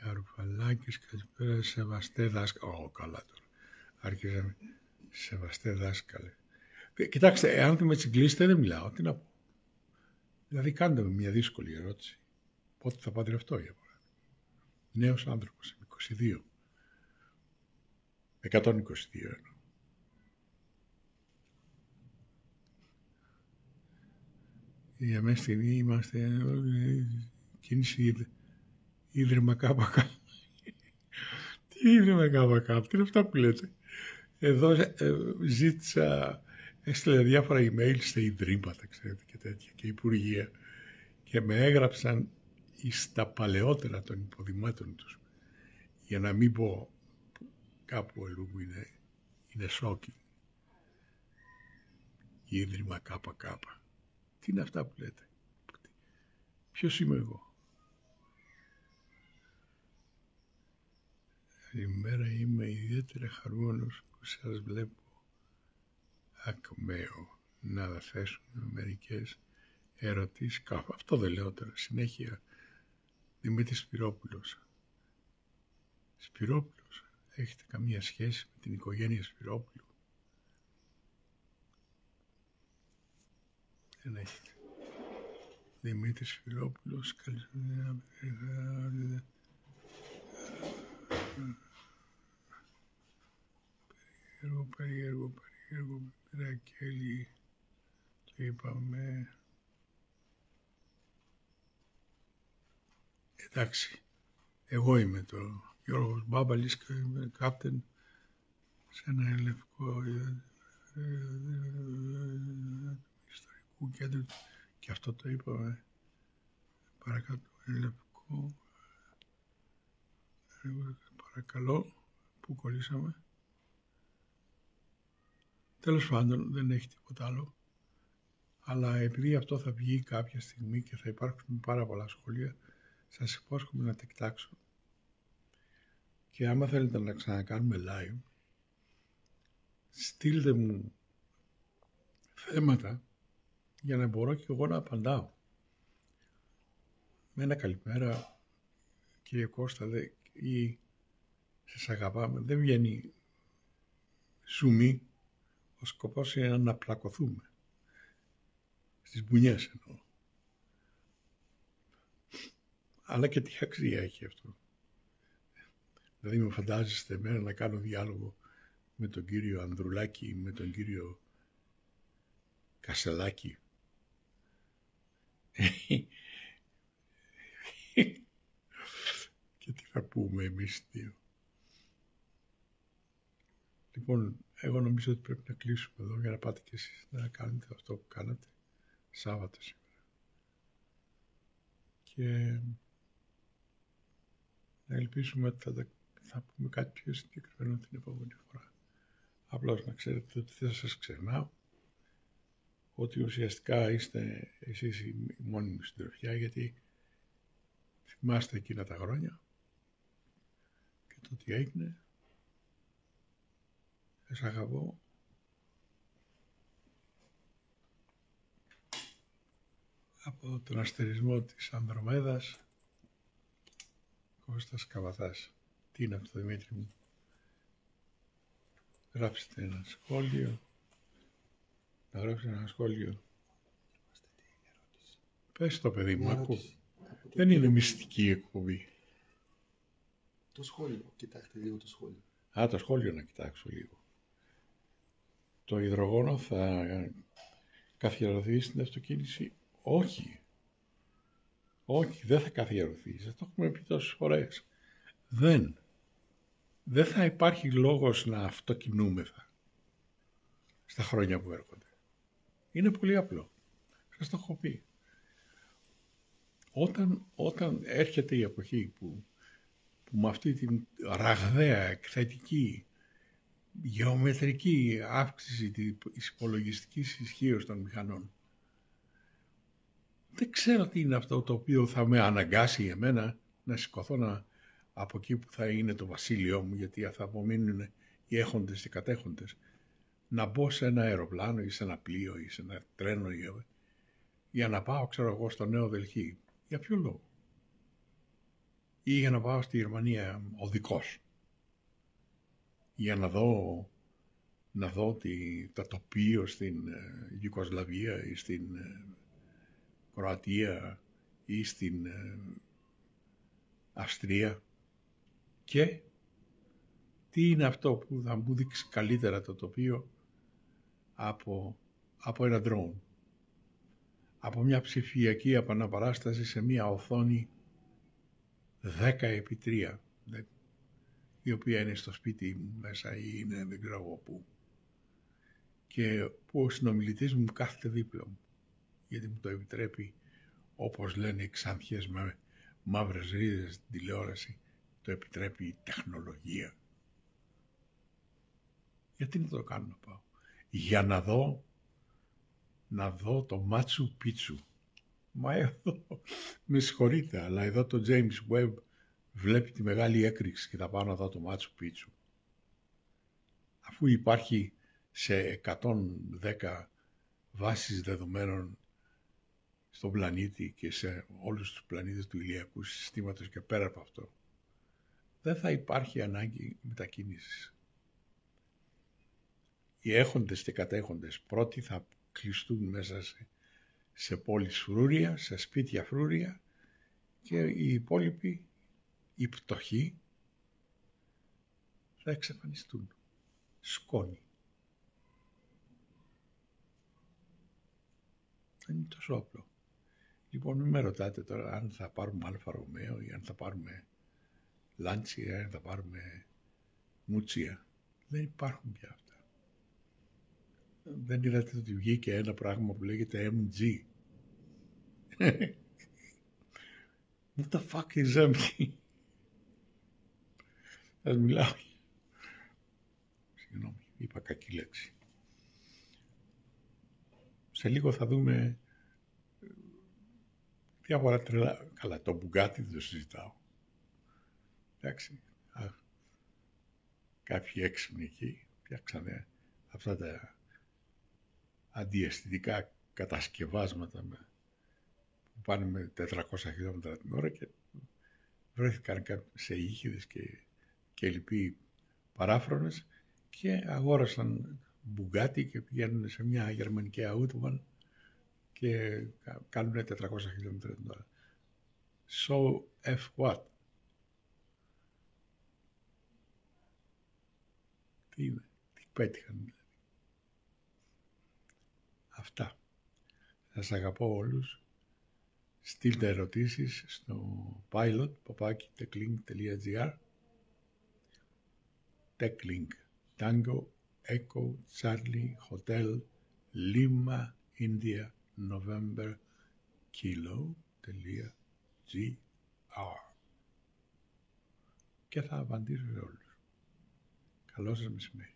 Γαρουφαλάκης, καλησπέρα, σεβαστέ δάσκαλε. Καλά τώρα. Άρχιζαμε, σεβαστέ δάσκαλε. Κοιτάξτε, εάν δεν με τσιγκλίσετε δεν μιλάω, τι να πω. Δηλαδή κάντε με μια δύσκολη ερώτηση. Πότε θα παντρευτώ, για παράδειγμα? Νέος άνθρωπος, 22. 122 εννοώ. Για μέσα στιγμή είμαστε κίνηση Ίδρυμα ΚΚ. Τι Ίδρυμα ΚΚ, τι είναι αυτά που λέτε? Εδώ έστειλε διάφορα email στα ιδρύματα, ξέρετε, και τέτοια, και υπουργεία, και με έγραψαν στα παλαιότερα των υποδημάτων τους, για να μην πω κάπου αλλού που είναι σόκι. Ίδρυμα ΚΚ. Τι είναι αυτά που λέτε? Ποιος είμαι εγώ? Καλημέρα, είμαι ιδιαίτερα χαρούμενος που σας βλέπω. Ακμαίο να θέσουμε μερικές ερωτήσεις. Αυτό δεν λέω τώρα. Συνέχεια. Δημήτρης Σπυρόπουλος. Σπυρόπουλος. Έχετε καμία σχέση με την οικογένεια Σπυρόπουλου? Δεν έχετε. Δημήτρης Σπυρόπουλος. Καλησπέρα. Περίεργο, Ρακέλη, το είπαμε. Εντάξει, εγώ είμαι το Γιώργος Μπάμπαλης και είμαι κάπτεν σε ένα λευκό ιστορικού κέντρο, και αυτό το είπαμε. Παρακάτω, λευκό, παρακαλώ, πού κολλήσαμε? Τέλος πάντων, δεν έχει τίποτα άλλο. Αλλά επειδή αυτό θα βγει κάποια στιγμή και θα υπάρξουν πάρα πολλά σχόλια, σας υπόσχομαι να τα κοιτάξω. Και άμα θέλετε να ξανακάνουμε live, στείλτε μου θέματα για να μπορώ και εγώ να απαντάω. Με ένα καλημέρα, κύριε Κώστα, ή σας αγαπάμε, δεν βγαίνει ζουμί. Ο σκοπός είναι να πλακωθούμε. Στις μπουνιές εννοώ. Αλλά και τι αξία έχει αυτό. Δηλαδή με φαντάζεστε εμένα να κάνω διάλογο με τον κύριο Ανδρουλάκη, με τον κύριο Κασελάκη. Και τι θα πούμε εμείς δύο. Λοιπόν, εγώ νομίζω ότι πρέπει να κλείσουμε εδώ για να πάτε και εσείς να κάνετε αυτό που κάνατε Σάββατο σήμερα. Και να ελπίσουμε ότι θα πούμε κάτι πιο συγκεκριμένο την επόμενη φορά. Απλώς να ξέρετε ότι δεν θα σας ξεχνάω, ότι ουσιαστικά είστε εσείς η μόνη μου συντροφιά, γιατί θυμάστε εκείνα τα χρόνια και το τι έγινε. Σας αγαπώ. Από τον αστερισμό της Ανδρομέδας, Κώστας Καβαθάς. Τι είναι αυτό, Δημήτρη μου? Γράψτε ένα σχόλιο. Να γράψετε ένα σχόλιο. Πες το, παιδί μου, ακούω. Δεν είναι μυστική εκπομπή. Το σχόλιο. Κοιτάξτε λίγο το σχόλιο. Α, το σχόλιο να κοιτάξω λίγο. Το υδρογόνο θα καθιερωθεί στην αυτοκίνηση? Όχι. Όχι, δεν θα καθιερωθεί. Ça το έχουμε πει τόσες φορές. Δεν θα υπάρχει λόγος να αυτοκινούμεθα στα χρόνια που έρχονται. Είναι πολύ απλό. Σας το έχω πει. Όταν έρχεται η εποχή που με αυτή την ραγδαία, εκθετική, γεωμετρική αύξηση της υπολογιστικής ισχύως των μηχανών, δεν ξέρω τι είναι αυτό το οποίο θα με αναγκάσει εμένα να σηκωθώ από εκεί που θα είναι το βασίλειό μου, γιατί θα απομείνουν οι έχοντες και κατέχοντες, να μπω σε ένα αεροπλάνο ή σε ένα πλοίο ή σε ένα τρένο για να πάω, ξέρω εγώ, στο Νέο Δελχή. Για ποιο λόγο? Ή για να πάω στη Γερμανία οδικός, για να δω τα τοπίο στην Ιουγκοσλαβία ή στην Κροατία ή στην Αυστρία. Και τι είναι αυτό που θα μου δείξει καλύτερα το τοπίο από ένα drone, από μια ψηφιακή επαναπαράσταση σε μια οθόνη 10x3, η οποία είναι στο σπίτι μου μέσα ή είναι δεν ξέρω εγώ πού, και που ο συνομιλητής μου κάθεται δίπλα μου, γιατί μου το επιτρέπει, όπως λένε οι Ξάνθιες με μαύρες ρίδες στην τηλεόραση, το επιτρέπει η τεχνολογία. Γιατί να το κάνω να πάω? Για να δω το Μάτσου Πίτσου. Μα εδώ, με συγχωρείτε, αλλά εδώ το James Webb βλέπει τη μεγάλη έκρηξη και θα πάω να δω το Μάτσου Πίτσου. Αφού υπάρχει σε 110 βάσεις δεδομένων στον πλανήτη και σε όλους τους πλανήτες του ηλιακού συστήματος και πέρα από αυτό, δεν θα υπάρχει ανάγκη μετακίνησης. Οι έχοντες και κατέχοντες πρώτοι θα κλειστούν μέσα σε πόλεις φρούρια, σε σπίτια φρούρια, και οι υπόλοιποι, οι πτωχοί, θα εξαφανιστούν. Σκόνη. Δεν είναι τόσο απλό. Λοιπόν, μην με ρωτάτε τώρα αν θα πάρουμε Αλφα Ρωμαίο ή αν θα πάρουμε Λάντσια ή αν θα πάρουμε Μούτσια. Δεν υπάρχουν πια αυτά. Δεν είδατε ότι βγήκε ένα πράγμα που λέγεται MG. What the fuck is MG? Σας μιλάω. Συγγνώμη, είπα κακή λέξη. Σε λίγο θα δούμε διάφορα τρελά. Καλά, το Μπουγκάτι δεν το συζητάω. Εντάξει. Κάποιοι έξυπνοι εκεί φτιάξανε αυτά τα αντιαισθητικά κατασκευάσματα που πάνε με 400 χιλιόμετρα την ώρα και βρέθηκαν σε ήχηδες και λοιποί παράφρονες και αγόρασαν Μπουγκάτι και πηγαίνουν σε μια γερμανική Autobahn και κάνουν 400 χιλιόμετρα την ώρα. So F what? Τι πέτυχαν δηλαδή. Αυτά. Σας αγαπώ όλους. Στείλτε ερωτήσεις στο pilot@techlink.gr. Techlink. Tango, Echo, Charlie, Hotel, Lima, India, November, Kilo.gr. Και θα απαντήσω σε όλους. Καλό σας μεσημέρι.